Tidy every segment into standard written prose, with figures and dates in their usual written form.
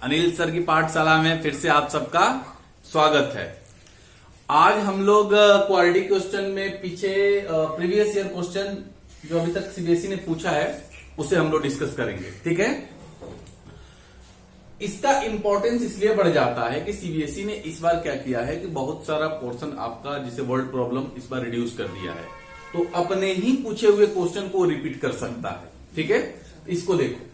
Anil sir की पाठशाला में फिर से आप सबका स्वागत है। आज हम लोग क्वालिटी क्वेश्चन में पीछे प्रीवियस ईयर क्वेश्चन जो अभी तक सीबीएसई ने पूछा है उसे हम लोग डिस्कस करेंगे। ठीक है, इसका इंपॉर्टेंस इसलिए बढ़ जाता है कि सीबीएसई ने इस बार क्या किया है कि बहुत सारा पोर्शन आपका जिसे वर्ड प्रॉब्लम इस बार रिड्यूस कर दिया है, तो अपने ही पूछे हुए क्वेश्चन को रिपीट कर सकता है। ठीक है, इसको देखो,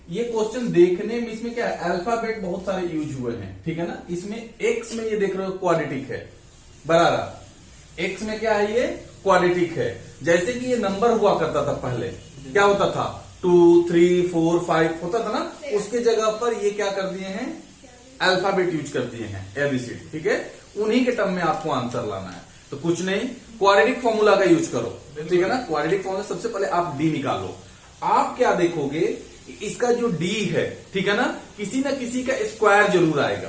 ये क्वेश्चन देखने में इसमें क्या है, अल्फाबेट बहुत सारे यूज हुए हैं। ठीक है ना, इसमें एक्स में ये देख रहे हो क्वाड्रेटिक है, बराबर एक्स में क्या है, ये क्वाड्रेटिक है। जैसे कि ये नंबर हुआ करता था पहले, क्या होता था 2, 3, 4, 5 होता था ना, उसके जगह पर ये क्या कर दिए हैं, अल्फाबेट यूज कर दिए हैं, एबीसीडी। ठीक है, उन्हीं के टर्म में आपको आंसर लाना है। तो कुछ नहीं, क्वाड्रेटिक फॉर्मूला का यूज करो। ठीक है ना, क्वाड्रेटिक फॉर्मूला सबसे पहले आप डी निकालो। आप क्या देखोगे, इसका जो डी है, ठीक है ना किसी का स्क्वायर जरूर आएगा,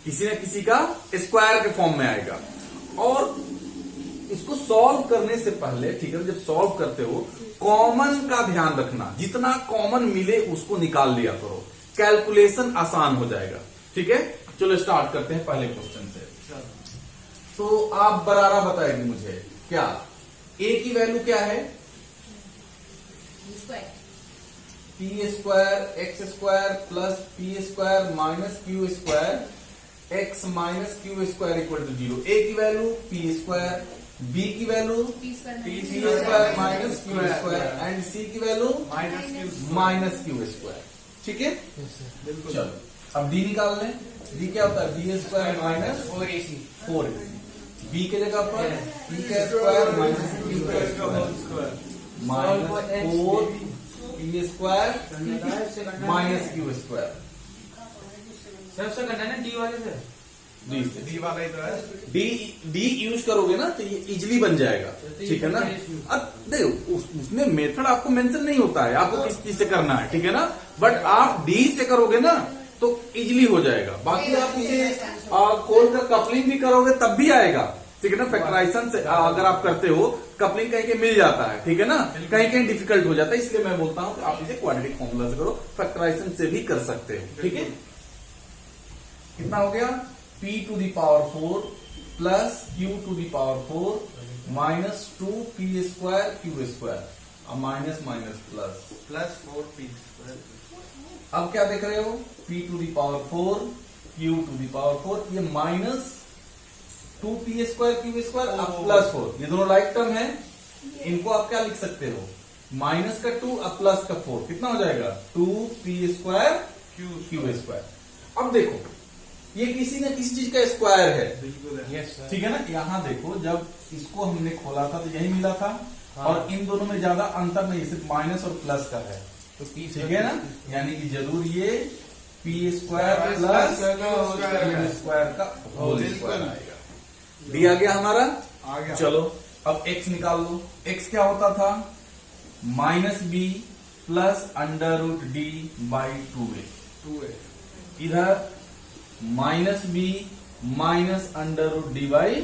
किसी न किसी का स्क्वायर के फॉर्म में आएगा। और इसको सॉल्व करने से पहले, ठीक है, जब सॉल्व करते हो कॉमन का ध्यान रखना, जितना कॉमन मिले उसको निकाल लिया करो, कैलकुलेशन आसान हो जाएगा। ठीक है, चलो स्टार्ट करते हैं पहले क्वेश्चन से। तो आप बराबर बताएंगे मुझे, क्या ए की वैल्यू क्या है, P square X square plus P square minus Q square X minus Q square equal to 0। A की वैल्यू पी स्क्वायर, बी की value P square minus Q square and C की वैल्यू माइनस क्यू स्क्वायर। ठीक है, चलो अब D निकाल लें। D क्या होता है, B square minus 4ac, B के जगह पर पी का स्क्वायर माइनस क्यू का square minus 4 P square minus Q square. सबसे करना है ना डी वाले से, डी वाला ही तो है। डी यूज करोगे ना तो ये इजिली बन जाएगा। ठीक है ना, अब देखो उसमें मेथड आपको मेंशन नहीं होता है आपको किस चीज से करना है। ठीक है ना, बट आप डी से करोगे ना तो इजिली हो जाएगा। बाकी आप इसे खोल कर कपलिंग भी करोगे तब भी आएगा। ठीक है ना, फैक्टराइजेशन से अगर आप करते हो कपलिंग कहीं कहीं मिल जाता है, ठीक है ना, कहीं कहीं डिफिकल्ट हो जाता है, इसलिए मैं बोलता हूं कि आप इसे क्वाड्रेटिक फॉर्मूला से करो, फैक्टराइजेशन से भी कर सकते हो। ठीक है, कितना हो गया, p to the power 4 plus q to the power 4 minus 2p square Q square minus minus plus 4p square. अब क्या देख रहे हो, p to the power 4 q to the power 4, ये minus 2p square Q square अब plus 4, ये दोनों like term है, इनको आप क्या लिख सकते हो, माइनस का 2 अब प्लस का 4, कितना हो जाएगा 2p स्क्वायर क्यू स्क्वायर। अब देखो ये किसी न किसी चीज का स्क्वायर है, ठीक है ना। यहाँ देखो जब इसको हमने खोला था तो यही मिला था, और इन दोनों में ज्यादा अंतर नहीं, सिर्फ माइनस और प्लस का है, तो p ठीक है ना, यानी कि जरूर ये p square plus Q square का होल स्क्वायर आएगा। डी आ गया हमारा, आ गया। चलो अब x निकाल लो। x क्या होता था, minus B plus under root D by 2a, इधर minus B minus under root D by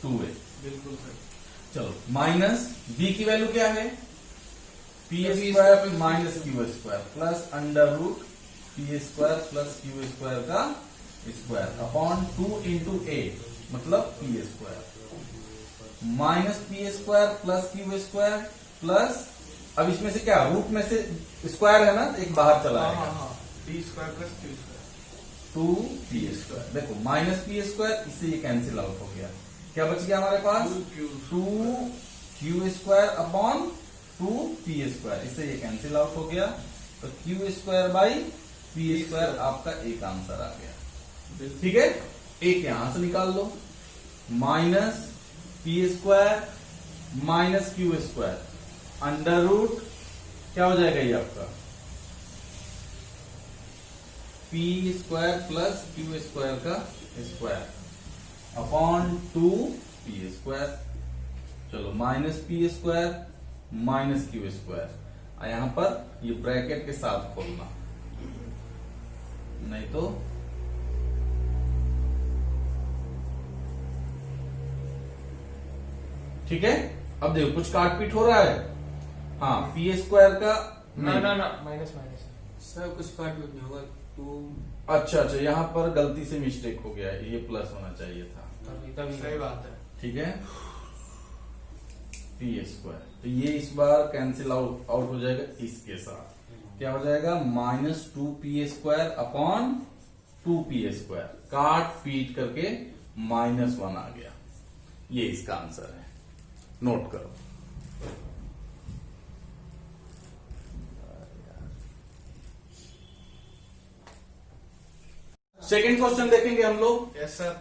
2a। बिल्कुल सही। चलो माइनस बी की वैल्यू क्या है, P square minus Q square plus under root P square plus Q square का square upon 2 into A, मतलब P square minus P square plus Q square plus, अब इसमें से क्या रूट में से स्क्वायर है ना, एक बाहर चला आएगा, P square plus Q square 2p square. देखो माइनस पी स्क्वायर, इससे ये कैंसिल आउट हो गया, क्या बच गया हमारे पास 2q square upon 2p square, इससे ये कैंसिल आउट हो गया, तो Q square by P square आपका एक आंसर आ गया। ठीक है, एक यहां से निकाल लो, minus P square minus Q square under root क्या हो जाएगा ये आपका P square plus Q square का स्क्वायर अपॉन 2p स्क्वायर। चलो minus P square minus Q square, यहां पर ये ब्रैकेट के साथ खोलना, नहीं तो ठीक है। अब देखो कुछ काट पीट हो रहा है, हाँ पी स्क्वायर का ना माइनस सर कुछ काट नहीं होगा तो अच्छा अच्छा, यहाँ पर गलती से मिस्टेक हो गया है, ये प्लस होना चाहिए था। तभी सही बात है। ठीक है, पी स्क्वायर, तो ये इस बार कैंसिल आउट हो जाएगा इसके साथ। क्या हो जाएगा? -2p² अपॉन 2p², काट पीट करके -1 आ गया। ये इसका आंसर है, नोट करो। सेकेंड क्वेश्चन देखेंगे हम लोग। Yes sir.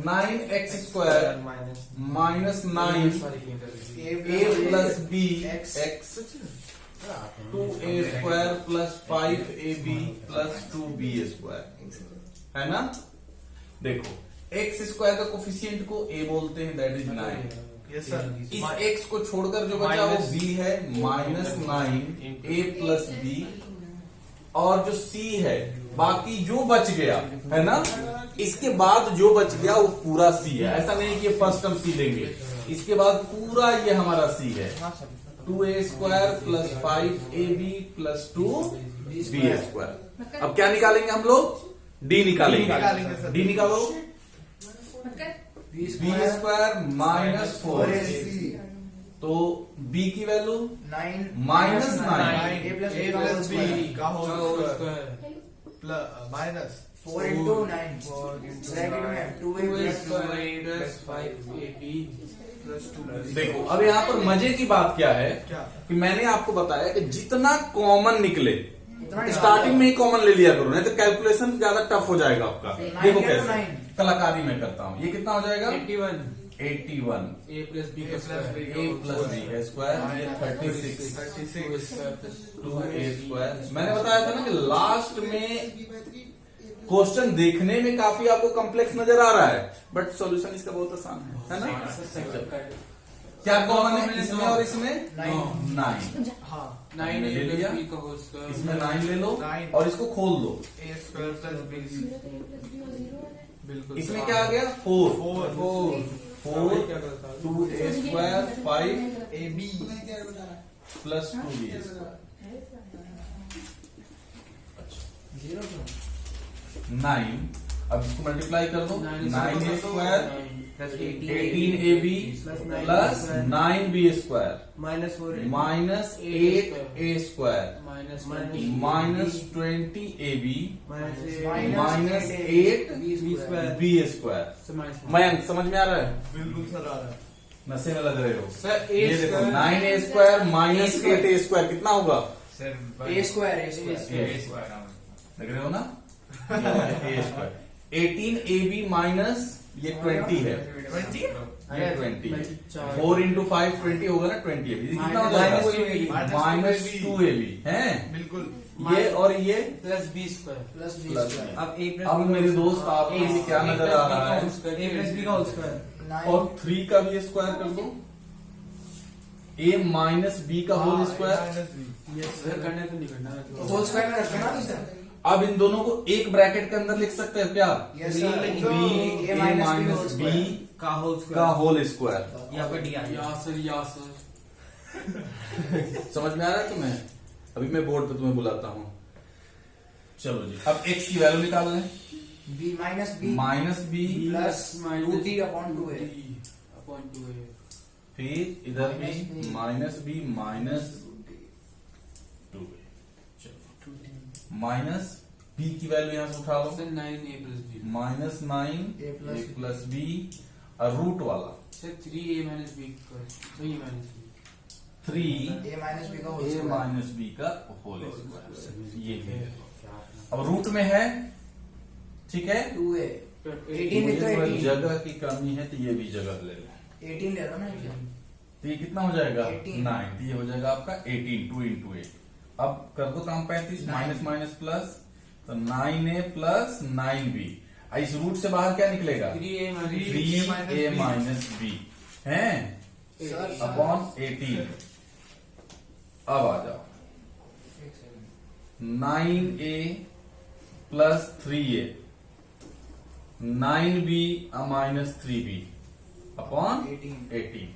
9x² minus -9 a plus b x 2a² plus 5ab plus 2b², है ना? देखो x² का कोफिशिएंट को a बोलते हैं, दैट इज 9। Yes sir. इस x को छोड़कर जो बचा वो b है, -9 a प्लस b, और जो c है, बाकी जो बच गया है ना, इसके बाद जो बच गया वो पूरा c है। ऐसा नहीं कि फर्स्ट हम c लेंगे, इसके बाद पूरा ये हमारा c है। 2a² plus 5ab plus 2b²। अब क्या निकालेंगे हम लोग? d निकालेंगे। निकालेंगे सर। d निकालो, b² माइनस 4ac, तो b की वैल्यू -9 a प्लस b का whole square minus 4 into 9 bracket में 2a प्लस 5ab प्लस 2। देखो अब यहाँ पर मजे की बात क्या है क्या? कि मैंने आपको बताया कि जितना कॉमन निकले स्टार्टिंग में ही कॉमन ले लिया करो, नहीं तो कैलकुलेशन ज्यादा टफ हो जाएगा आपका। देखो कैसे कलाकारी में करता हूँ। ये कितना हो जाएगा? 81 a प्लस b का स्क्वायर a प्लस b का स्क्वायर, ये 36 2a²। मैंने बताया था ना कि लास्ट में क्वेश्चन देखने में काफी आपको कॉम्प्लेक्स नजर आ रहा है, बट सॉल्यूशन इसका बहुत आसान है ना? क्या कॉमन है इसमें और इसमें? 9। हाँ 9 a ले प्लस लिया? b का होल स्क्वायर इसमें 9 ले लो 9 और इसको खोल दो। a स्क्वायर प्लस b बिल्कुल। इसमें क्या आ गया? 4 4 क्या करता है 2a² 5 ab प्लस 2b²। 9, अब इसको मल्टीप्लाई कर दो। 9a² 18ab plus 9b² minus 4 minus 8a² minus 20ab minus 8b²। Mayank समझ में आ रहा है? बिल्कुल सर आ रहा है। नशे में लग रहे हो। सर a ये देखो स्क्वायर 9a² माइनस 8a² कितना होगा? a स्क्वायर देख रहे हो ना? a²। 18ab माइनस ये 20 है, 20 ये 20। 4 into 5 20 होगा ना? 20ab कितना हो जाएगा? माइनस 2ab है। बिल्कुल। ये और ये plus b square plus b plus square में। अब मेरे दोस्त आपको ये क्या नजर आ रहा है? a प्लस b का होल स्क्वायर और 3 का भी स्क्वायर कर दो, a माइनस b का होल स्क्वायर। सर करने तो नहीं करना होल स्क्वायर में रखना ना सर। अब इन दोनों को एक ब्रैकेट के अंदर लिख सकते हैं क्या? Yes sir. b a minus b का होल का होल स्क्वायर। यहाँ पे d आ गया। या सर समझ में आ रहा है तुम्हें? अभी मैं बोर्ड पे तुम्हें बुलाता हूँ। चलो जी, अब x की वैल्यू निकाल लें। b minus b minus b plus 2t upon 2a upon 2a फिर इधर भी माइनस b माइनस 2a। चलो माइनस b की वैल्यू यहाँ से उठा लो, sir 9a plus b minus 9 a plus b और रूट वाला सर 3a माइनस b का 3a minus b 3 a minus b का whole a square minus b का होल स्क्वायर। ये है, अब रूट में है, ठीक है? 2a 18 मुझे में तो थोड़ा 18 जगह की कमी है तो ये भी जगह ले लो। 18 ले लो ना इसे। तो ये कितना हो जाएगा? 18। 9। तो ये हो जाएगा आपका 18 2 into 8। अब कर दो काम 35 माइनस माइनस प्लस, तो 9a प्लस 9b। इस रूट से बाहर क्या निकलेगा? 3a minus 3a minus b है सर अपॉन 18। अब आ जाओ 9a plus 3a 9b minus 3b upon 18।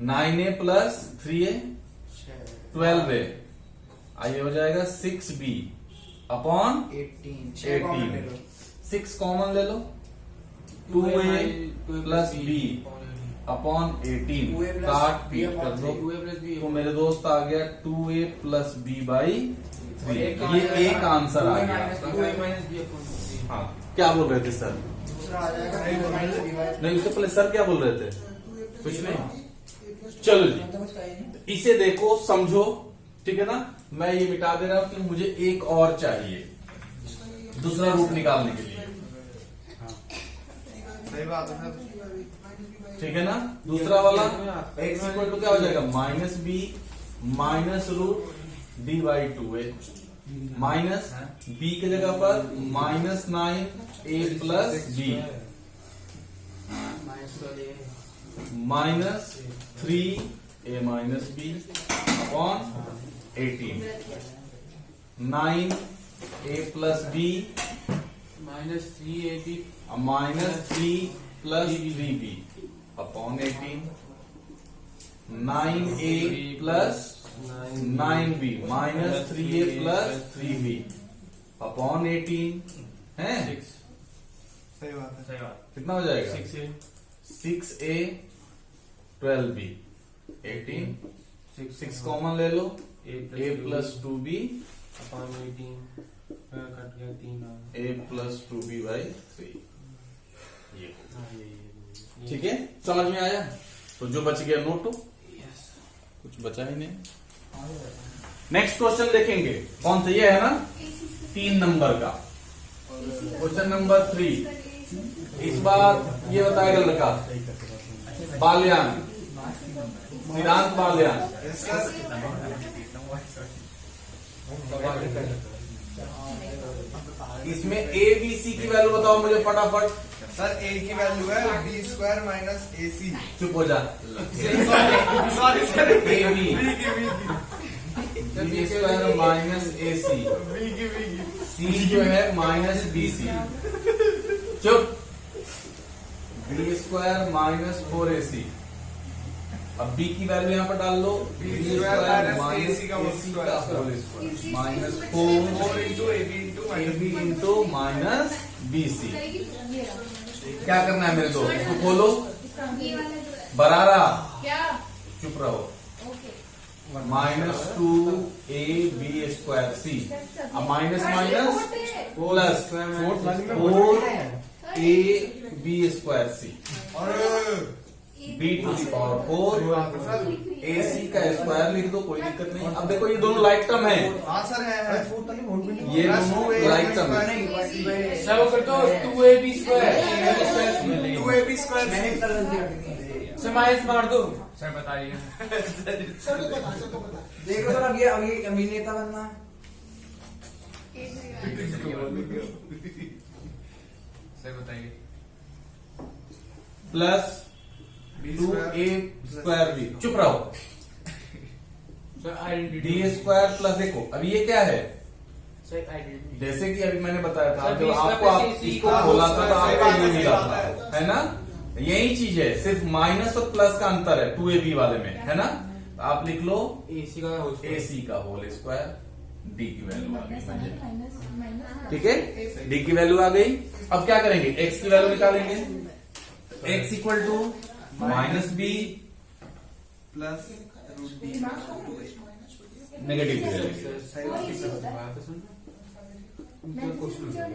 9a plus 3a 12a ये हो जाएगा 6b अपॉन 18 6 कॉमन ले लो 6 कॉमन ले लो 2a plus b upon 18 2a plus काट b पीट कर upon दो 2a plus b तो मेरे दोस्त आ गया 2a प्लस b बाई 3 ये एक आंसर आ गया 2a minus b upon 3. हाँ क्या बोल रहे थे सर? दूसरा आ जाएगा 2a minus b by नहीं उससे पहले सर क्या बोल रहे थे? कुछ नहीं। चलो जी इसे देखो समझो, ठीक है ना। मैं ये मिटा दे रहा हूं कि मुझे एक और चाहिए दूसरा रूट निकालने के लिए, सही बात है सर। ठीक है ना। दूसरा वाला x इक्वल टू क्या हो जाएगा minus B minus root D by 2a minus b की जगह पर minus 9a plus b minus 3a minus b upon 18 9a plus b minus 3ab minus 3 plus 3b upon 18 9a plus 9b minus 3a plus 3b upon 18 है। सही बात है। सही बात. कितना हो जाएगा 6a 6a 12b 18 6 कॉमन ले लो a plus 2b upon 18 cut गया 3 a प्लस 2b बाई 3 ये ये ठीक है, समझ में आया। तो जो बच गया नोटो, यस. कुछ बचा ही नहीं। नेक्स्ट क्वेश्चन देखेंगे कौन सा, ये है ना 3 नंबर का क्वेश्चन नंबर 3। इस बार ये बताएगा लड़का बाल्यान सिद्धांत बाल्यान। इसमें ए बी सी की वैल्यू बताओ मुझे फटाफट। सर a की वैल्यू है b स्क्वायर माइनस ac। चुप हो जा। Sorry sir a b b की b square minus a c b की सी जो है माइनस बी सी। चुप। B square minus 4ac। अब b की वैल्यू यहाँ पर डाल लो B square minus AC AC का whole square minus 4 into ab into a b minus into minus b c. क्या करना है मेरे दोस्त, इसको खोलो बरारा क्या? चुप रहो। Okay. Minus 2ab square C. अब minus minus plus 4ab square C और b to the power 4 ac का स्क्वायर लिख दो, कोई दिक्कत नहीं। अब देखो ये दोनों लाइक टर्म है, हाँ सर है ये दोनों लाइक टर्म है। सब कर दो 2ab स्क्वायर 2ab स्क्वायर मैंने इतना गलती कर दी से माइनस मार दो. सर बताइए. देखो सर अब ये अभिनेता बनना है सर बताइए. Plus 2a square b. चुप रहो। Sir identity. D square plus देखो अब ये क्या है, सर आइडेंटिटी. जैसे कि अभी मैंने बताया था सर, जो B स्क्वायर आपको आप प्लस AC इसको का खोला था तो सही आपको बात ये है, मिला सही बात था, है ना। यही चीज है, सिर्फ माइनस और प्लस का अंतर है 2ab वाले में, है ना। तो आप लिख लो AC का होल स्क्वायर. ac का होल स्क्वायर, डी की वैल्यू आ गई मुझे, माइनस ठीक है। डी की वैल्यू आ गई। अब क्या करेंगे, x की वैल्यू निकालेंगे। x equal to minus B plus root b negative की वैल्यू। बात तो सुन. उनका क्वेश्चन हो गया.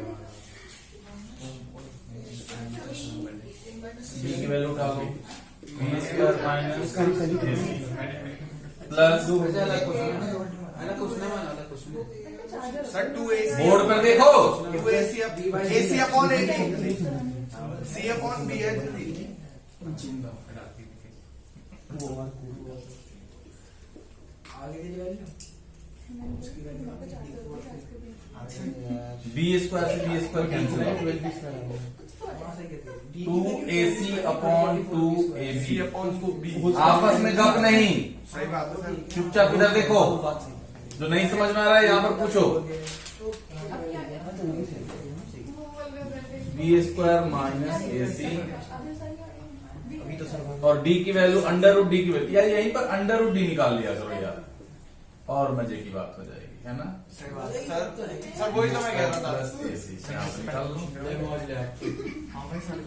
बी की वैल्यू उठा लो, बी स्क्वायर माइनस प्लस अलग क्वेश्चन है अलग क्वेश्चन है. सर 2ac बोर्ड पर देखो 2ac upon ab c upon b है आगे की वैल्यू बी स्क्वायर से b square cancel, 2ac upon 2ab। c upon b आपस में गप नहीं, सही बात है सर। चुपचाप इधर देखो, जो नहीं समझ में आ रहा है यहाँ पर पूछो। बी स्क्वायर माइनस ए सी और डी की वैल्यू अंडर रूट डी की वैल्यू, यार यहीं पर अंडर रूट डी निकाल लिया करो यार, और मजे की बात हो जाएगी। है ना? सही बात है सर वही तो मैं कह रहा था। प्लस AC से आप निकाल लो हाँ भाई सर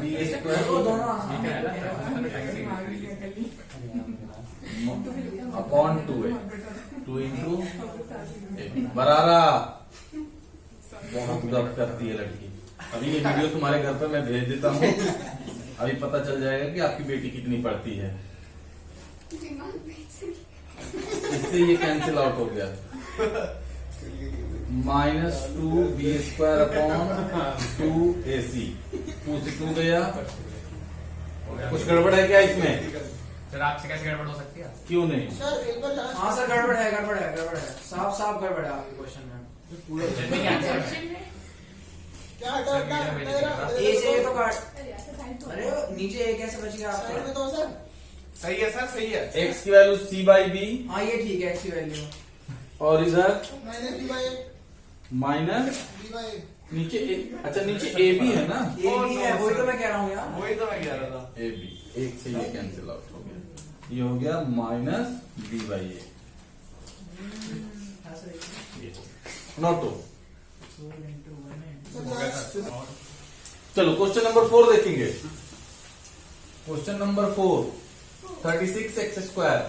बी स्क्वायर वो दोनों अपॉन 2a 2 इंटू बरारा। बहुत गप करती है लड़की। अभी ये वीडियो तुम्हारे घर पे मैं भेज देता हूँ, अभी पता चल जाएगा कि आपकी बेटी कितनी पढ़ती है। इससे ये कैंसिल आउट हो गया। -2b² अपॉन 2ac 2 से 2 गया। कुछ गड़बड़ है क्या इसमें? सर आपसे कैसे गड़बड़ हो सकती है? क्यों नहीं? हाँ सर गड़बड़ है साफ साफ गड़बड़ है आपके क्वेश्चन में। जल्दी क्या आंसर है? ए से ए तो काट, अरे नीचे ए कैसे बच गया आपका? सही है सर सही है। x की वैल्यू c/b हाँ ये ठीक है, अच्छी वैल्यू। और इधर माइनस नीचे अच्छा नीचे ए बी है ना? ये भी है, वही तो मैं कह रहा हूँ यार। वही तो मैं कह रहा था। ए बी, एक से ये कैंसिल आउट हो गया। ये हो गया -b/a। नोटो। चलो क्वेश्चन नंबर 4 देखेंगे। Question number 4 36x²।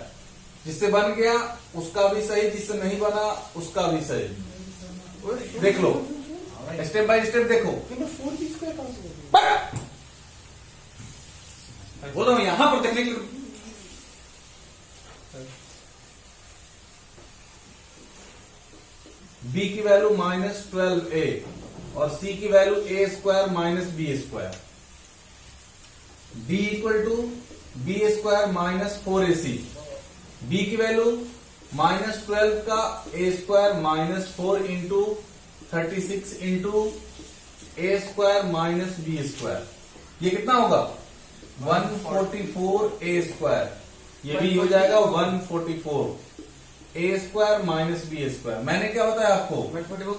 जिससे बन गया उसका भी सही, जिससे नहीं बना उसका भी सही। देख लो स्टेप बाय स्टेप देखो। बोलो मैं यहां पर देखने के लिए b की वैल्यू -12a और c की value a² - b²। d = b² - 4ac। b की वैल्यू -12 का a² - 4 into 36 into a² - b²। ये कितना होगा? 144a²। ये भी हो जाएगा 144 a² - b²। मैंने क्या बताया आपको?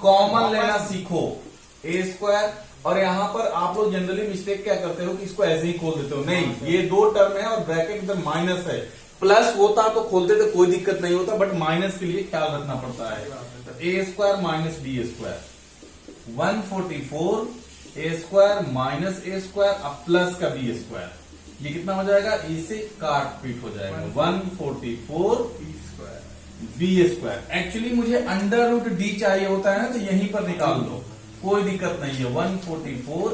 कॉमन लेना सीखो a²। और यहां पर आप लोग जनरली मिस्टेक क्या करते हो कि इसको ऐसे ही खोल देते हो। नहीं, ये दो टर्म है और ब्रैकेट इधर माइनस है। प्लस होता तो खोलते तो कोई दिक्कत नहीं होता, बट माइनस के लिए ख्याल रखना पड़ता है। तो a² - b²। 144 a² - a² अब प्लस का b²। ये कितना हो जाएगा? इसे काट पीट हो जाएगा 144 b²। एक्चुअली मुझे √d चाहिए होता है ना, तो यहीं पर निकाल लो, कोई दिक्कत नहीं है। 144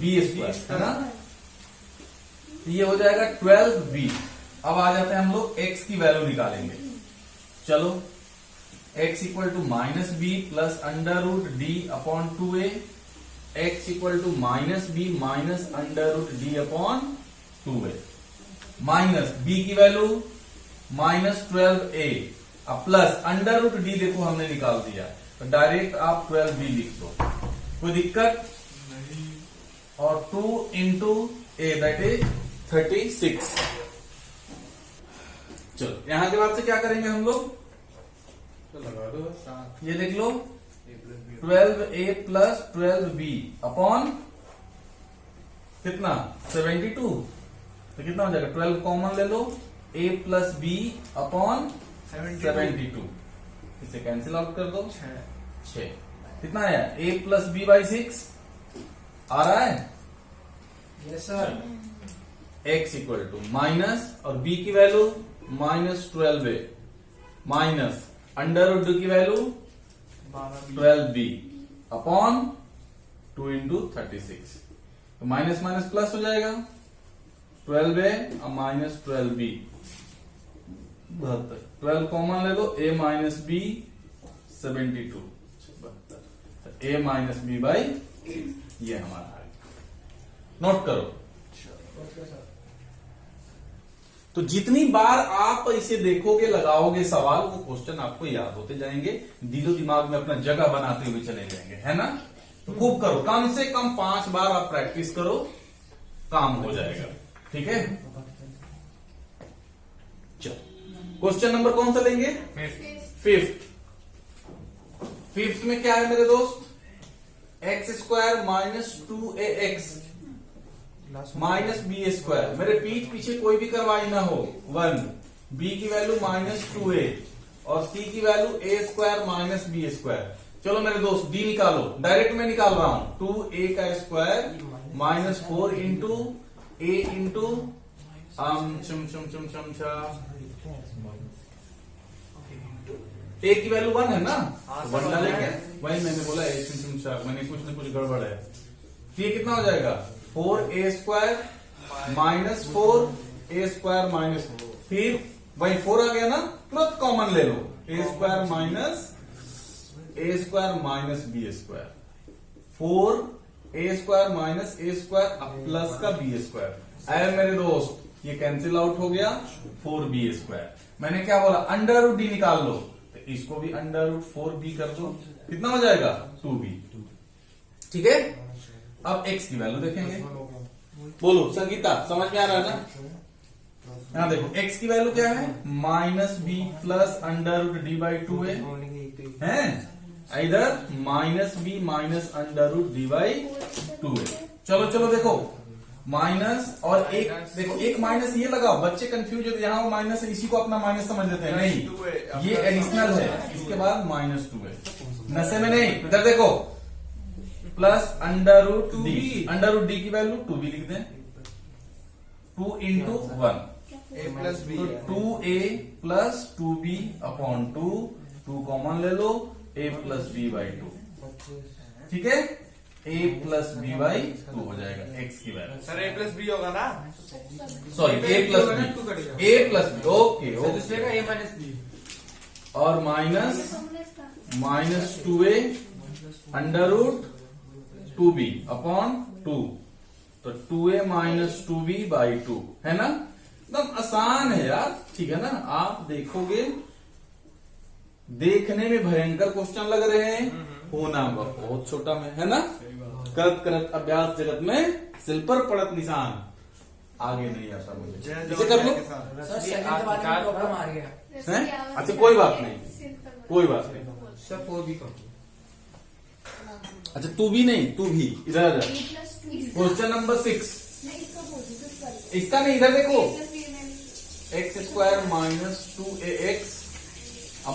b², है ना? ये हो जाएगा 12b। अब आ जाते हैं हम लोग x की वैल्यू निकालेंगे। चलो x = -b plus √d upon 2a। x = -b minus √d upon 2a। Minus b की वैल्यू -12a अब प्लस √d देखो हमने निकाल दिया, तो डायरेक्ट आप 12b लिख दो, कोई दिक्कत? और 2 इंटू a दैट इज 36। चलो यहां के बाद से क्या करेंगे हम लोग? तो लगा दो 7 ये देख लो a + b 12a plus 12b upon कितना? 72। तो कितना हो जाएगा? 12 कॉमन ले लो, a + b अपॉन 72। इसे कैंसिल आउट कर दो। 6 कितना आया? a + b/6 आ रहा है। Yes sir. x = माइनस और b की वैल्यू -12a माइनस √d की वैल्यू 12b अपॉन 2 इंटू 36। तो माइनस माइनस प्लस हो जाएगा, 12a और -12b 72। 12 कॉमन ले लो, a - b 72 72। a - b/6 ये हमारा आ गया। नोट करो। तो जितनी बार आप इसे देखोगे, लगाओगे सवाल, वो क्वेश्चन आपको याद होते जाएंगे, दिलो दिमाग में अपना जगह बनाते हुए चले जाएंगे, है ना? तो खूब करो, कम से कम 5 बार आप प्रैक्टिस करो, काम हो जाएगा। ठीक है, चलो क्वेश्चन नंबर कौन सा लेंगे? फिफ्थ में क्या है मेरे दोस्त? x² - 2ax minus b²। मेरे पीठ पीछे कोई भी करवाई ना हो। 1 b की वैल्यू -2a और सी की वैल्यू ए स्क्वायर माइनस बी स्क्वायर। चलो मेरे दोस्त डी निकालो, डायरेक्ट में निकाल रहा हूं। 2a का स्क्वायर माइनस 4 इंटू ए इंटू ए की वैल्यू 1 है ना, तो 1 डालेंगे। वही मैंने बोला मैंने कुछ न कुछ गड़बड़ है। तो ये कितना हो जाएगा 4a square minus 4a square minus, फिर वही 4 आ गया ना, तुरंत कॉमन ले लो, a square minus a square minus b square, 4a square minus a square plus का b स्क्वायर। अरे मेरे दोस्त ये कैंसिल आउट हो गया, 4b स्क्वायर। मैंने क्या बोला, अंडर रूट डी निकाल लो, तो इसको भी अंडर रूट 4b कर दो, कितना हो जाएगा 2b। ठीक है, अब x की वैल्यू देखेंगे। बोलो संगीता, समझ में आ रहा है ना? यहाँ देखो x की वैल्यू क्या है, minus B plus under root D by 2 है, इधर minus B minus under root D by 2 है। चलो चलो देखो, माइनस और एक देखो, एक माइनस ये लगाओ, बच्चे कंफ्यूज होते हैं, यहाँ वो माइनस है इसी को अपना माइनस समझ लेते हैं, नहीं ये एडिशनल है, इसके बाद माइनस 2 है, नशे में नहीं। इधर देखो, plus under root d, under root d की वैल्यू 2b लिख दें, 2 इंटू 1 a प्लस बी, तो 2a plus 2b upon 2 common ले लो, a प्लस b बाई 2। ठीक है, a प्लस b बाई 2 हो जाएगा x की वैल्यू। सर a प्लस बी होगा ना? Sorry a plus b, a plus b, okay okay. a minus B और minus 2a under root 2b upon 2, तो 2a माइनस 2b बाई 2 है ना, एकदम आसान है यार। ठीक है ना, आप देखोगे देखने में भयंकर क्वेश्चन लग रहे हैं, होना बहुत छोटा में है ना। करत करत अभ्यास जगत में सिल पर पड़त निशान, आगे नहीं आता मुझे, इसे कर लो। सर सेकंड के बाद में प्रॉब्लम आ रही है हैं? अच्छा कोई बात नहीं, कोई बात नहीं। सर 4b का अच्छा तू भी नहीं, तू भी इधर क्वेश्चन नंबर 6, इसका नहीं, इधर देखो, x square minus 2ax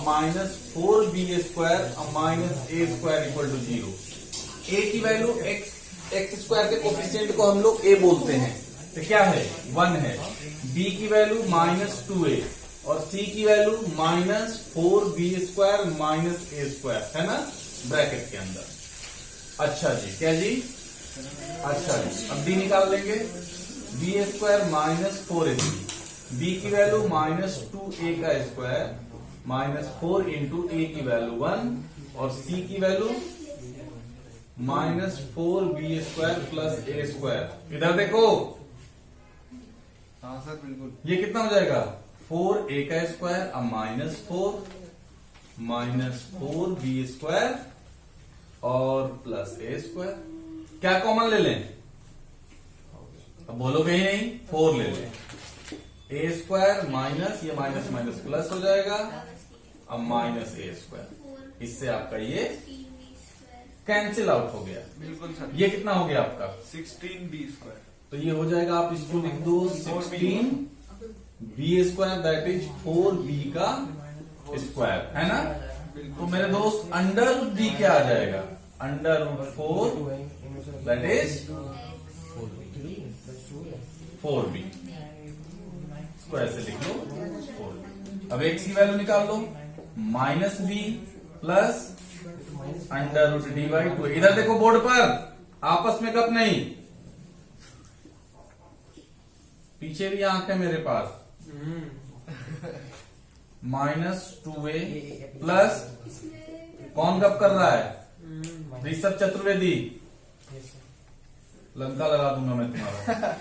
minus 4b square minus a square equal to 0। a की वैल्यू एक्स स्क्वायर के कोफिशिएंट को हम लोग a बोलते हैं, तो क्या है 1 है। b की वैल्यू माइनस 2a और c की value minus 4b square minus a square है ना, ब्रैकेट के अंदर। अच्छा जी, क्या जी, अच्छा जी, अब d निकाल लेंगे, b square minus 4ac, b की वैल्यू माइनस 2a का स्क्वायर माइनस 4 इंटू a की वैल्यू 1 और c की value minus 4b square plus a square. इधर देखो, हाँ सर बिल्कुल, ये कितना हो जाएगा 4a का स्क्वायर अब माइनस 4 माइनस 4b स्क्वायर और प्लस a स्क्वायर। क्या कॉमन ले लें, अब बोलोगे ही नहीं, 4 ले लें, a स्क्वायर माइनस ये माइनस माइनस प्लस हो जाएगा, अब माइनस a स्क्वायर, इससे आपका ये कैंसिल आउट हो गया। बिल्कुल सर। ये कितना हो गया आपका 16b स्क्वायर, तो ये हो जाएगा, आप इसको लिख दो 16b square, that is 4b का स्क्वायर है ना। तो मेरे दोस्त अंडर रूट डी क्या आ जाएगा, under root 4 that is 4b, square से लिख लो 4b। अब x की वैल्यू निकाल लो, minus b plus under root D by 2। इधर देखो बोर्ड पर, आपस में गप नहीं, पीछे भी आंख है मेरे पास, माइनस 2a प्लस, कौन गप कर रहा है, ऋषभ चतुर्वेदी, लंका लगा दूंगा मैं तुम्हारा।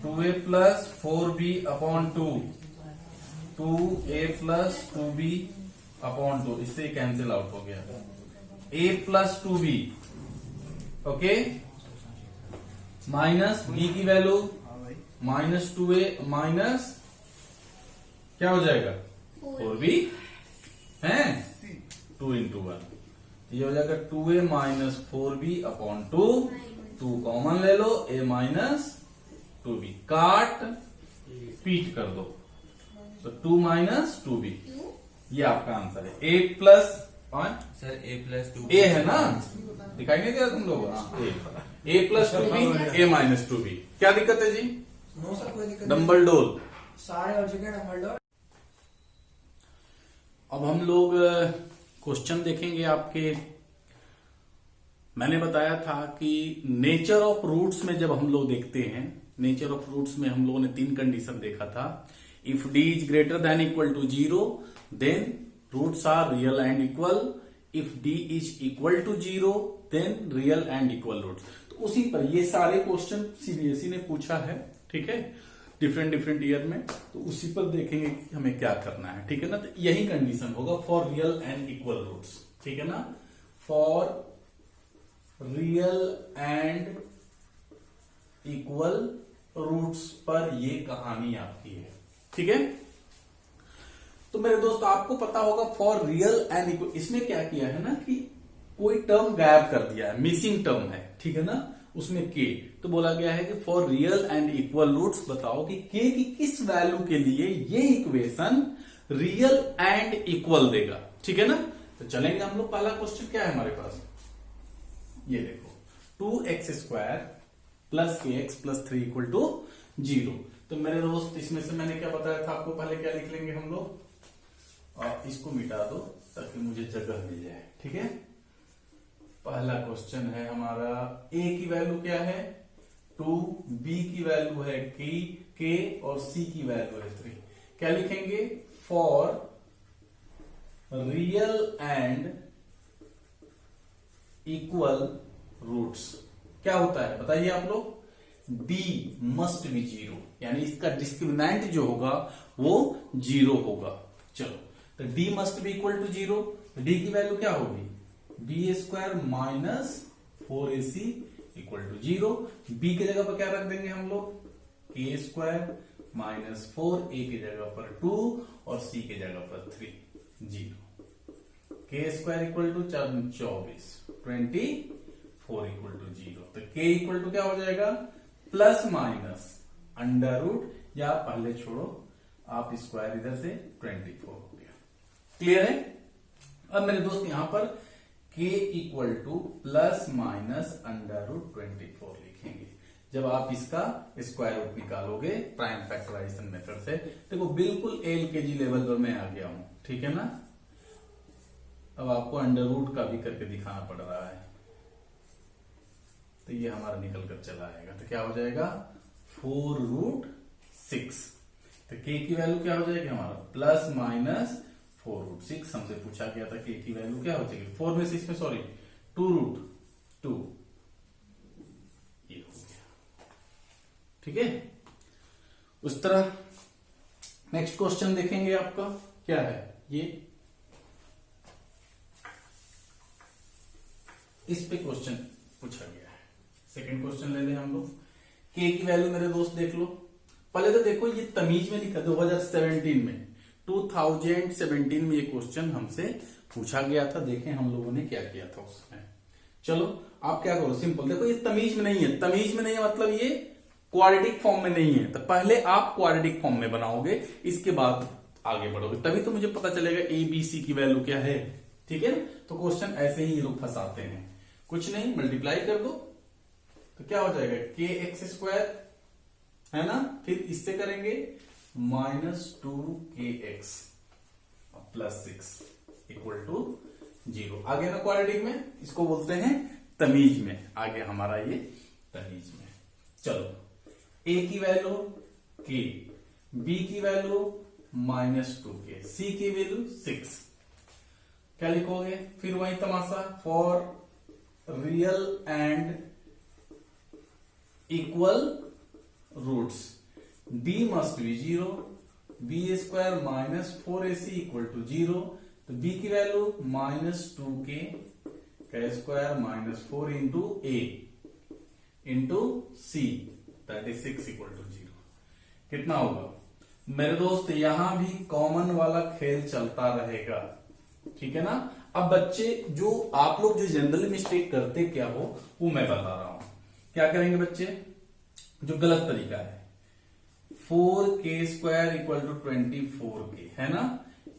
2a plus 4b upon 2, 2a plus 2b upon 2, इससे कैंसिल आउट हो गया, a plus 2b, okay, minus b की वैल्यू माइनस 2a माइनस क्या हो जाएगा 4b है, 2 इंटू 1, ये हो जाएगा 2a minus 4b upon 2 common ले लो, a माइनस 2b, काट पीट कर दो, तो 2 माइनस 2b, ये आपका आंसर है। a plus sir a plus 2 ए है ना, दिखाई नहीं दिया तुम लोग? a plus 2b, a minus 2b। क्या दिक्कत है जी? नो सर कोई दिक्कत डम्बल डोल। नहीं। सारे और जगह डबल डोर। अब हम लोग क्वेश्चन देखेंगे आपके। मैंने बताया था कि नेचर ऑफ रूट्स में जब हम लोग देखते हैं, नेचर ऑफ रूट्स में हम लोगों ने 3 कंडीशन देखा था। If d is greater than equal to 0 then roots are real and equal. If d is equal to 0 then real and equal roots. तो उसी पर ये सारे क्वेश्चन सीबीएसई ने पूछा है, ठीक है, डिफरेंट डिफरेंट ईयर में। तो उसी पर देखेंगे कि हमें क्या करना है, ठीक है ना। तो यही कंडीशन होगा for real and equal roots, ठीक है ना। For real and equal roots पर ये कहानी आपकी है, ठीक है। तो मेरे दोस्त आपको पता होगा फॉर रियल एंड इक्वल, इसमें क्या किया है ना कि कोई टर्म गायब कर दिया है, मिसिंग टर्म है, ठीक है ना, उसमें k। तो बोला गया है कि for real and equal roots बताओ कि k की किस वैल्यू के लिए ये इक्वेशन रियल एंड इक्वल देगा, ठीक है ना। तो चलेंगे हम लोग। पहला क्वेश्चन क्या है हमारे पास, ये देखो 2x² plus kx plus 3 equal to 0। तो मेरे दोस्त इसमें से मैंने क्या बताया था आपको, पहले क्या लिख लेंगे हम लोग, और इसको मिटा दो ताकि मुझे जगह मिल जाए, ठीक है। पहला क्वेश्चन है हमारा, a की वैल्यू क्या है 2, b की वैल्यू है k और c की वैल्यू है 3। क्या लिखेंगे, for real and equal roots क्या होता है बताइए आप लोग, d मस्ट बी 0, यानी इसका डिस्क्रिमिनेंट जो होगा वो 0 होगा। चलो, तो d must be equal to 0, d की वैल्यू क्या होगी, b² minus 4ac equal to 0। b की जगह पर क्या रख देंगे हम लोग, k² माइनस 4a की जगह पर 2 और c की जगह पर 3, 0। k² equal to 24, 24 equal to 0। तो k इक्वल टू क्या हो जाएगा, प्लस माइनस अंडर रूट, या पहले छोड़ो आप स्क्वायर इधर से 24 हो गया। क्लियर है। अब मेरे दोस्त यहां पर k equal to plus minus under root 24 लिखेंगे। जब आप इसका स्क्वायर रूट निकालोगे प्राइम फैक्टराइजेशन मेथड से, देखो बिल्कुल LKG लेवल पर मैं आ गया हूं, ठीक है ना। अब आपको अंडर रूट का भी करके दिखाना पड़ रहा है, तो ये हमारा निकल कर चला आएगा। तो क्या हो जाएगा 4√6। तो k की वैल्यू क्या हो जाएगी हमारा, प्लस माइनस 4√6। हमसे पूछा गया था k की वैल्यू क्या हो जाएगी, 4 में 6 में सॉरी 2√2, ये हो गया, ठीक है। उस तरह नेक्स्ट क्वेश्चन देखेंगे आपका क्या है, ये इस पे क्वेश्चन पूछा गया है। सेकंड क्वेश्चन ले लें हम लोग। k की वैल्यू मेरे दोस्त देख लो। पहले तो देखो ये तमीज में लिखा 2017 में, 2017 में ये क्वेश्चन हमसे पूछा गया था। देखें हम लोगों ने क्या किया था उसमें। चलो आप क्या करो, सिंपल देखो, ये तमीज में नहीं है। तमीज में नहीं है मतलब ये क्वाड्रेटिक फॉर्म में नहीं है। तो पहले आप क्वाड्रेटिक फॉर्म में बनाओगे, इसके बाद आगे बढ़ोगे, तभी तो मुझे पता चलेगा a b c की वैल्यू क्या है, ठीक है। तो क्वेश्चन ऐसे ही लोग फंसाते हैं, कुछ नहीं, मल्टीप्लाई कर दो तो क्या हो जाएगा kx² है ना, फिर इससे करेंगे -2kx प्लस 6 इक्वल टू 0। आगे ना क्वाड्रेटिक में, इसको बोलते हैं तमीज में। आगे हमारा ये तमीज में। चलो, a की वैल्यू k, b की वैल्यू -2k, c की वैल्यू 6। क्या लिखोगे, फिर वही तमाशा, for real and equal roots d must be 0, b² minus 4ac equal to 0। तो b की वैल्यू -2k का square minus 4 into a into c, that is 6 equal to 0। कितना होगा मेरे दोस्त, यहां भी कॉमन वाला खेल चलता रहेगा, ठीक है ना। अब बच्चे जो आप लोग जो जनरली मिस्टेक करते क्या हो, वो मैं बता रहा हूं। क्या करेंगे बच्चे, जो गलत तरीका है, 4k² इक्वल टू 24k, है ना।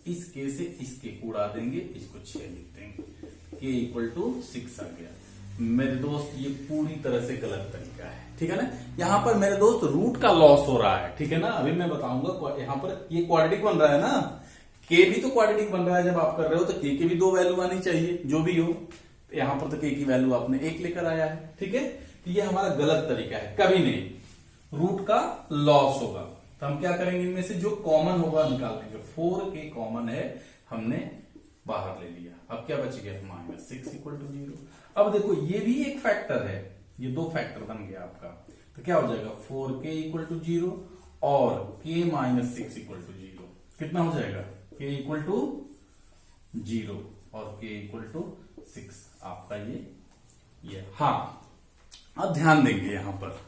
इस k से इस k को उड़ा देंगे, इसको 6 लिख देंगे, k इक्वल टू 6 आ गया। मेरे दोस्त ये पूरी तरह से गलत तरीका है, ठीक है ना। यहाँ पर मेरे दोस्त रूट का लॉस हो रहा है, ठीक है ना। अभी मैं बताऊंगा, यहाँ पर ये क्वाड्रेटिक बन रहा है ना, k भी तो क्वाड्रेटिक बन रहा है। जब आप कर रहे हो तो k की भी 2 वैल्यू आनी चाहिए, जो भी हो। यहाँ पर तो k की वैल्यू आपने 1 लेकर आया है, ठीक है। तो ये हमारा गलत तरीका है, कभी नहीं। रूट का लॉस होगा तो हम क्या करेंगे, इनमें से जो कॉमन होगा निकाल लेंगे। 4k कॉमन है, हमने बाहर ले लिया। अब क्या बच गया, -6 इक्वल टू 0। अब देखो ये भी एक फैक्टर है, ये 2 फैक्टर बन गया आपका। तो क्या हो जाएगा, 4k इक्वल टू 0 और k -6 इक्वल टू 0। कितना हो जाएगा, k इक्वल टू 0 और k इक्वल टू 6 आपका ये। हाँ, अब ध्यान देंगे यहां पर।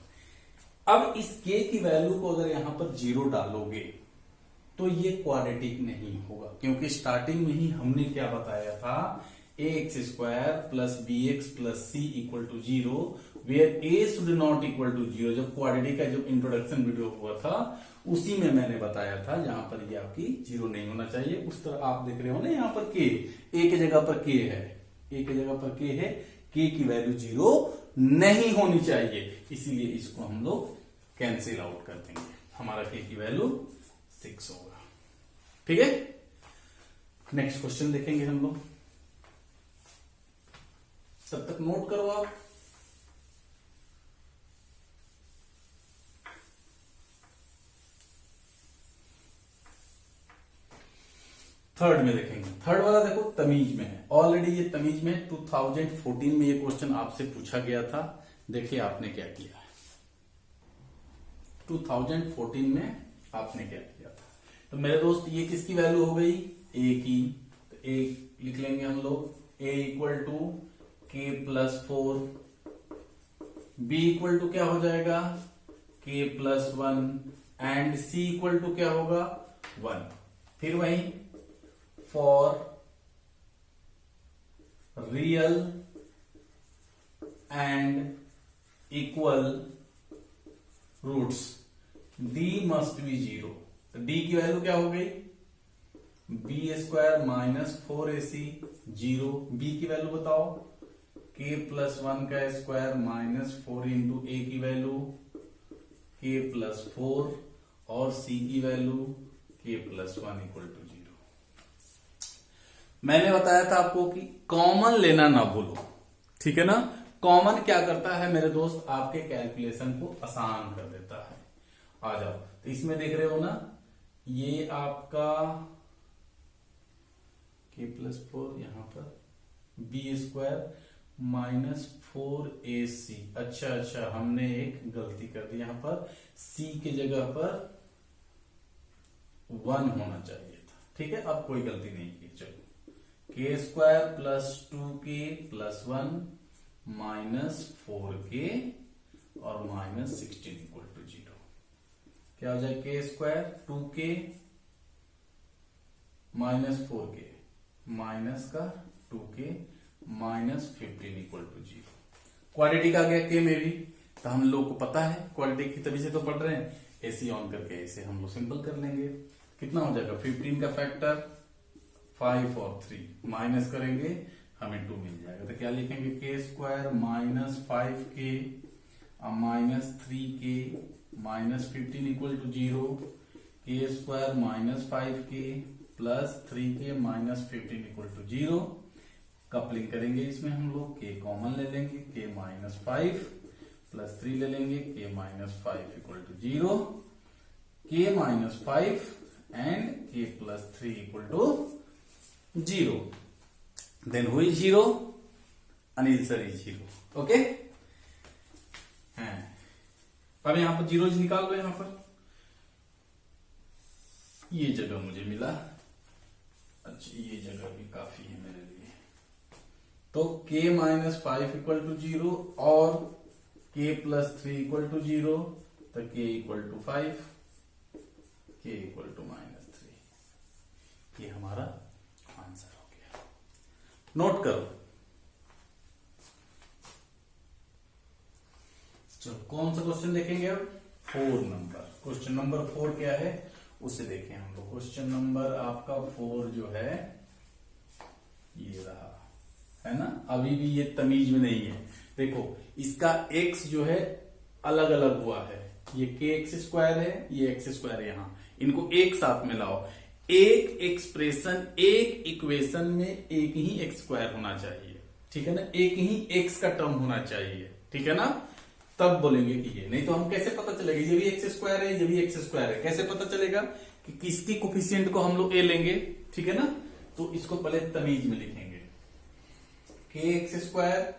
अब इस k की वैल्यू को अगर यहां पर 0 डालोगे तो ये क्वाड्रेटिक नहीं होगा, क्योंकि स्टार्टिंग में ही हमने क्या बताया था, ax² plus bx plus c equal to 0 where a should not equal to 0। जब क्वाड्रेटिक का जो इंट्रोडक्शन वीडियो हुआ था उसी में मैंने बताया था, जहां पर ये आपकी 0 नहीं होना चाहिए। उस तरह आप देख रहे हो ना, यहाँ पर k, a की जगह पर k है, a की जगह पर k है, k की वैल्यू 0 नहीं होनी चाहिए, इसीलिए इसको हम लोग कैंसिल आउट कर देंगे। हमारा k की वैल्यू 6 होगा, ठीक है। नेक्स्ट क्वेश्चन देखेंगे हम लोग, तब तक नोट करो आप। थर्ड में देखेंगे। थर्ड वाला देखो तमीज में है, ऑलरेडी ये तमीज में 2014 में ये क्वेश्चन आपसे पूछा गया था। देखिए आपने क्या किया है, 2014 में आपने क्या किया था। तो मेरे दोस्त ये किसकी वैल्यू हो गई, a की। तो a लिख लेंगे हम लोग, a equal to k plus 4, b equal to क्या हो जाएगा, k plus 1 and c equal to क्या होगा, 1। फिर वही for real and equal roots d must be 0। तो d की वैल्यू क्या हो गई, b² माइनस 4ac 0। b की वैल्यू बताओ, k प्लस 1 का स्क्वायर माइनस 4 इंटू a की वैल्यू k प्लस 4 और c की value k plus 1 equal to 0। मैंने बताया था आपको कि कॉमन लेना ना भूलो, ठीक है ना। कॉमन क्या करता है मेरे दोस्त, आपके कैलकुलेशन को आसान कर देता है। आ जाओ, तो इसमें देख रहे हो ना, ये आपका k प्लस 4, यहां पर b² माइनस 4ac। अच्छा, हमने एक गलती कर दी, यहां पर c की जगह पर 1 होना चाहिए था, ठीक है। अब कोई गलती नहीं की, चलो k² plus 2k plus 1 minus 4k और माइनस 16 इक्वल टू 0। क्या हो जाए, k² 2k minus 4k minus का 2k minus 15 equal to 0। Quadratic आ गया k में भी, तो हम लोग को पता है क्वाड्रेटिक की, तभी से तो पढ़ रहे हैं। ऐसे ऑन करके ऐसे हम लोग सिंपल कर लेंगे। कितना हो जाएगा, 15 का फैक्टर 5 और 3 माइनस करेंगे, हमें 2 मिल जाएगा। तो क्या लिखेंगे, k² minus 5k minus 3k minus 15 equal to 0, k² minus 5k plus 3k minus 15 equal to 0। Coupling करेंगे इसमें हम लोग, k कॉमन ले लेंगे, k माइनस 5 प्लस 3 ले लेंगे, k minus 5 equal to 0, k minus 5 and k plus 3 equal to 0। Then who is 0, Anil sir is 0। Okay, अब यहां पर जीरोज निकाल लो। यहां पर ये जगह मुझे मिला, अच्छा ये जगह भी काफी है मेरे लिए। तो k माइनस 5 इक्वल टू 0 और k प्लस 3 इक्वल टू 0, तो k equal to 5, k equal to minus 3। ये हमारा आंसर हो गया। नोट करो। चलो कौन सा क्वेश्चन देखेंगे अब, 4 नंबर, क्वेश्चन नंबर 4 क्या है उसे देखें हम लोग। क्वेश्चन नंबर आपका 4 जो है ये रहा, है ना। अभी भी ये तमीज में नहीं है। देखो इसका x जो है अलग अलग हुआ है, ये kx² है, ये x² है। यहां इनको एक साथ में लाओ, एक एक्सप्रेशन एक इक्वेशन में एक ही x² होना चाहिए, ठीक है ना, एक ही x का टर्म होना चाहिए, ठीक है ना, तब बोलेंगे कि ये। नहीं तो हम कैसे पता चलेगा ये भी x² है, ये भी x² है, कैसे पता चलेगा कि किसकी कोफिशिएंट को हम लोग a लेंगे, ठीक है ना। तो इसको पहले तमीज में लिखेंगे, kx²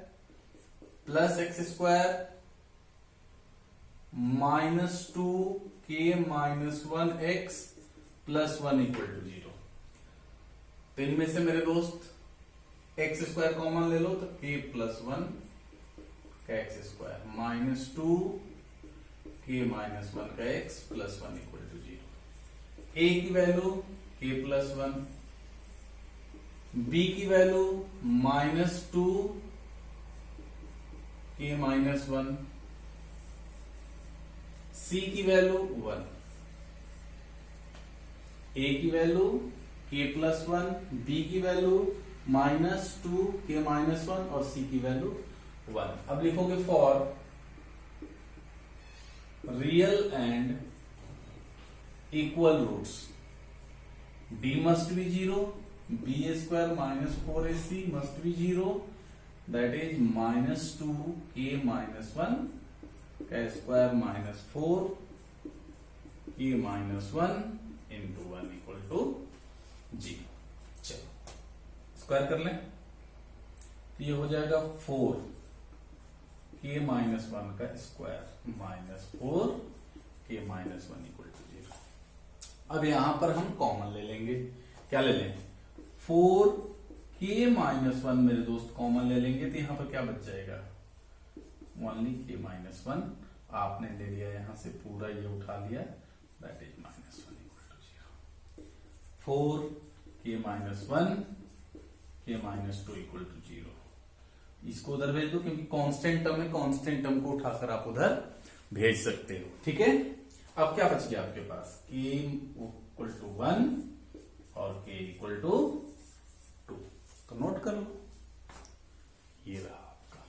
plus x² -2k - 1x plus 1 = 0। तो इनमें से मेरे दोस्त x² कॉमन ले लो तो k + 1 का x² -2k - 1 का x प्लस 1 = 0। a की वैल्यू k + 1, b की वैल्यू -2k - 1, c की वैल्यू 1, a की वैल्यू k + 1, b की वैल्यू -2k - 1 और c की वैल्यू 1। अब लिखोगे for real and equal roots d must be 0, b² - 4ac must be 0, that is -2k - 1 का स्क्वायर -4k - 1 into 1 = 0। चलो स्क्वायर कर लें तो ये हो जाएगा 4k - 1 का स्क्वायर -4k - 1 = 0। अब यहां पर हम कॉमन ले लेंगे, क्या ले लें, 4k - 1 मेरे दोस्त कॉमन ले लेंगे तो यहां पर क्या बच जाएगा, ओनली k - 1। आपने ले लिया यहां से पूरा ये उठा लिया, दैट इज -1 = 0। 4k - 1 k - 2 = 0। इसको उधर भेज दो क्योंकि कांस्टेंट टर्म है, कांस्टेंट टर्म को उठाकर आप उधर भेज सकते हो, ठीक है। अब क्या बच गया आपके पास, k = 1 और k = 2। तो नोट कर लो, ये रहा आपका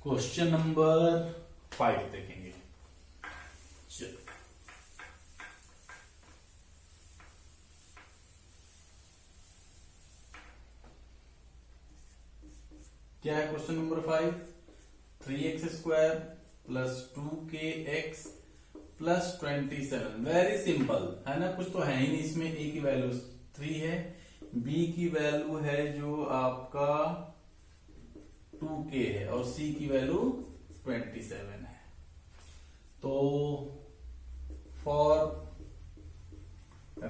क्वेश्चन नंबर 5 देखेंगे। चलो क्या है question number 5, 3x² plus 2kx plus 27। Very simple है ना, कुछ तो है ही नहीं इसमें। a की वैल्यू 3 है, b की वैल्यू है जो आपका 2k है और c की वैल्यू 27 है। तो for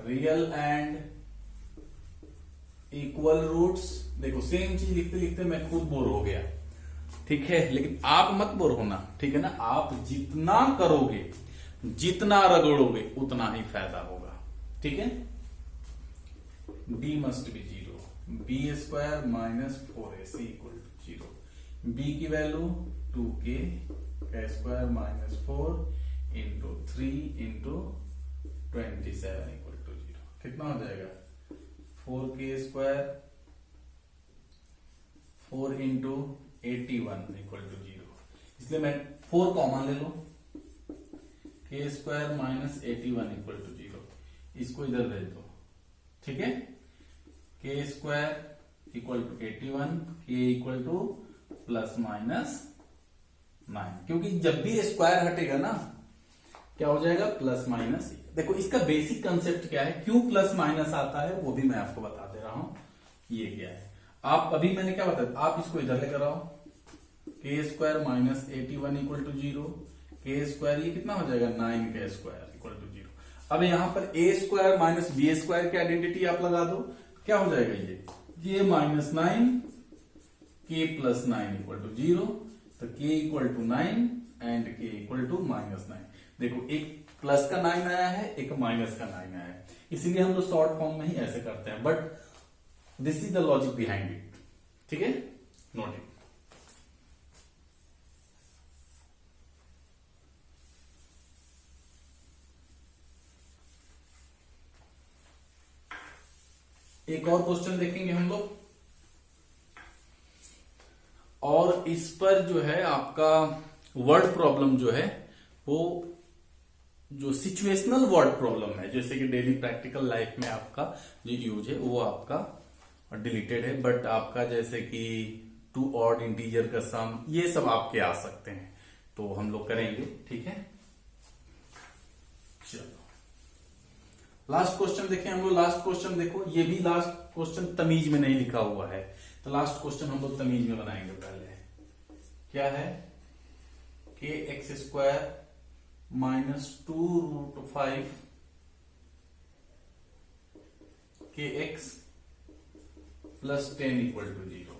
real and equal roots, देखो सेम चीज लिखते लिखते मैं खुद बोर हो गया, ठीक है, लेकिन आप मत बोर होना, ठीक है ना। आप जितना करोगे, जितना रगड़ोगे उतना ही फायदा होगा, ठीक है। d must be 0, b² - 4ac = 0, b की वैल्यू 2k का स्क्वायर -4 into 3 into 27 = 0। कितना हो जाएगा, 4k² 4 into 81 = 0। इसलिए मैं 4 कॉमन ले लो, k² - 81 = 0। इसको इधर भेज दो, ठीक है। k² = 81, k = ±9, क्योंकि जब भी स्क्वायर हटेगा ना क्या हो जाएगा, +-। देखो इसका बेसिक कंसेप्ट क्या है, क्यों +- आता है वो भी मैं आपको बता दे रहा हूं। ये क्या है, आप अभी मैंने क्या बताया, आप इसको इधर लेकर आओ, k² - 81 = 0, k² ये कितना हो जाएगा, 9k² = 0। अब यहां पर a² - b² की आइडेंटिटी आप लगा दो, क्या हो जाएगा ये -9 k + 9 = 0। तो k = 9 एंड k = -9। देखो एक प्लस का 9 आया है, एक माइनस का 9 आया है, इसीलिए हम लोग शॉर्ट फॉर्म में ही ऐसे करते हैं, but this is the logic behind it, ठीक है, नोट इट। एक और क्वेश्चन देखेंगे हम लोग, और इस पर जो है आपका वर्ड प्रॉब्लम जो है वो जो सिचुएशनल वर्ड प्रॉब्लम है, जैसे कि डेली प्रैक्टिकल लाइफ में आपका जो यूज है वो आपका डिलीटेड है, बट आपका जैसे कि टू ऑड इंटीजर का सम, ये सब आपके आ सकते हैं, तो हम लोग करेंगे। ठीक है, चलो लास्ट क्वेश्चन देखें हम लोग। लास्ट क्वेश्चन देखो, ये भी लास्ट क्वेश्चन तमीज में नहीं लिखा हुआ है, तो लास्ट क्वेश्चन हम लोग तमीज में बनाएंगे। पहले क्या है, के एक्स स्क्वायर माइनस 2√5 के एक्स प्लस 10 इक्वल टू 0।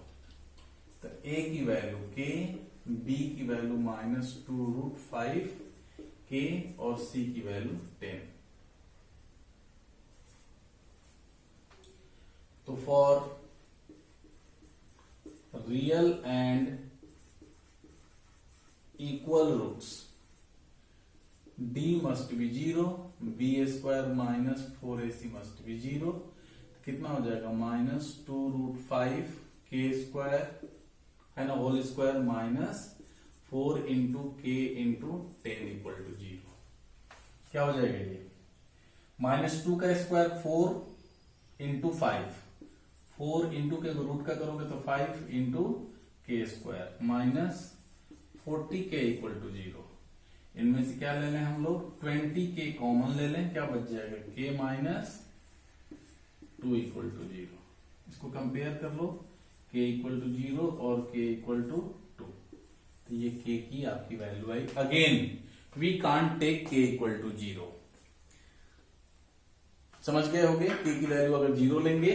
तो ए की वैल्यू के, बी की वैल्यू माइनस 2√5 के और सी की वैल्यू 10। तो for real and equal roots d must be 0, b square minus 4ac must be 0। कितना हो जाएगा, माइनस 2√5 के स्क्वायर है ना, होल स्क्वायर माइनस 4 इंटू के इंटू 10 इक्वल टू 0। क्या हो जाएगा ये, माइनस 2 का स्क्वायर 4 इंटू 5, 4 इंटू के रूट का करोगे तो 5 इंटू के स्क्वायर माइनस 40 के इक्वल टू 0। इनमें से क्या ले लें हम लोग, 20 के कॉमन ले लें, क्या बच जाएगा, के माइनस 2 इक्वल टू 0। इसको कंपेयर कर लो, के इक्वल टू 0 और के इक्वल टू 2, तो ये के की आपकी वैल्यू आई। Again we can't take k equal to 0, समझ गए होगे, के की वैल्यू अगर 0 लेंगे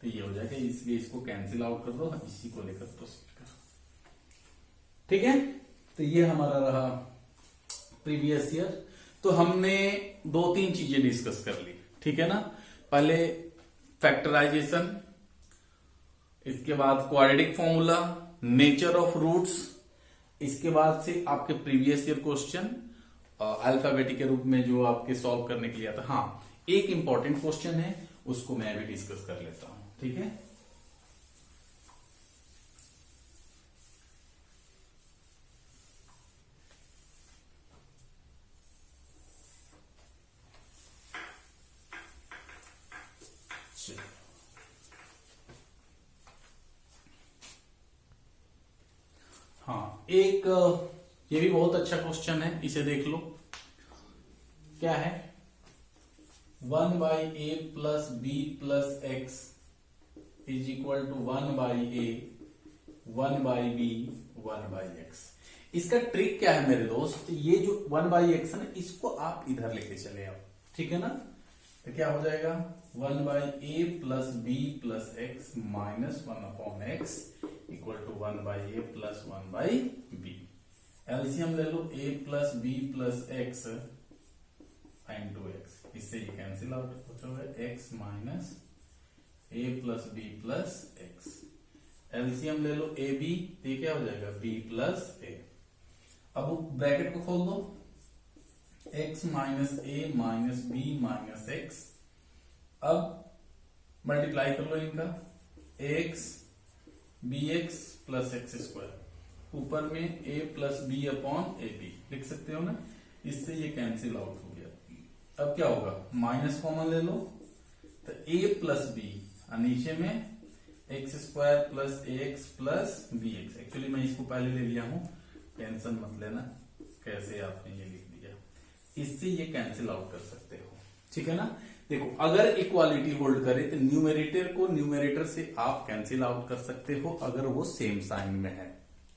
तो ये हो जाएगा, इसलिए इसको कैंसिल आउट कर दो, इसी को लेकर प्रोसीड करो। ठीक है, तो ये हमारा रहा प्रीवियस ईयर। तो हमने 2-3 चीजें डिस्कस कर ली, ठीक है ना। पहले फैक्टराइजेशन, इसके बाद quadratic formula, nature of roots, इसके बाद से आपके प्रीवियस ईयर क्वेश्चन अल्फाबेटिक के रूप में जो आपके सॉल्व करने के लिए आता। हाँ, एक इंपॉर्टेंट क्वेश्चन है, उसको मैं भी डिस्कस कर लेता हूं। ठीक है, हाँ, एक ये भी बहुत अच्छा क्वेश्चन है, इसे देख लो। क्या है, 1/a plus b plus x is equal to 1/a 1/b 1/x। इसका ट्रिक क्या है मेरे दोस्त, ये जो 1/x है ना, इसको आप इधर लेके चले आओ, ठीक है ना। तो क्या हो जाएगा, 1/a plus b plus x minus 1/x equal to 1/a plus 1/b। LCM ले लो, a plus b plus x into x, इससे ये कैंसिल आउट हो जाएगा, x minus a plus b plus x. LCM ले लो, ए बी, तो ये क्या हो जाएगा, b प्लस a। अब ब्रैकेट को खोल दो, x minus a minus b minus x. अब मल्टीप्लाई कर लो इनका, ax bx plus x square, ऊपर में a plus b upon a b लिख सकते हो ना, इससे ये कैंसिल आउट हो गया। अब क्या होगा, माइनस कॉमन ले लो, तो a प्लस बी, नीचे में एक्स स्क्वायर प्लस ए x plus B X. Actually मैं इसको पहले ले लिया हूं, टेंशन मत लेना कैसे आपने ये लिख दिया, इससे ये कैंसिल आउट कर सकते हो, ठीक है ना। देखो, अगर इक्वालिटी होल्ड करे तो न्यूमेरेटर को न्यूमेरेटर से आप कैंसिल आउट कर सकते हो, अगर वो सेम साइन में है,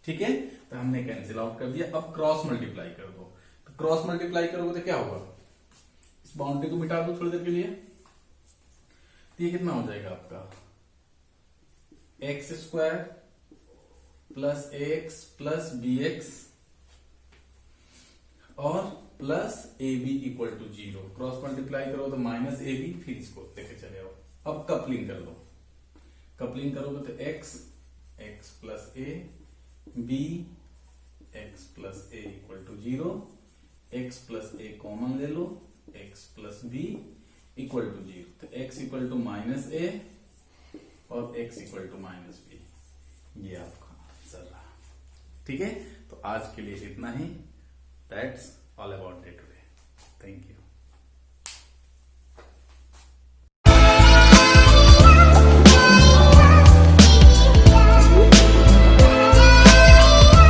ठीक है। तो हमने कैंसिल आउट कर दिया। अब क्रॉस मल्टीप्लाई कर दो, तो क्रॉस मल्टीप्लाई करोगे तो क्या होगा, इस बाउंड्री को मिटा दो थोड़ी देर के लिए, तो ये कितना हो जाएगा आपका, एक्स स्क्वायर प्लस ए एक्स प्लस बी एक्स और plus A b equal to 0। Cross multiply करो तो माइनस ए बी, फिर इसको लेके चले आओ। अब कपलिंग कर लो, कपलिंग करोगे तो X X plus A B X plus A equal to 0, X plus A common ले लो, X plus B equal to 0। तो X equal to minus A और x इक्वल टू -b, ये आपका आंसर रहा। ठीक है, तो आज के लिए इतना ही। That's all about day today. Thank you.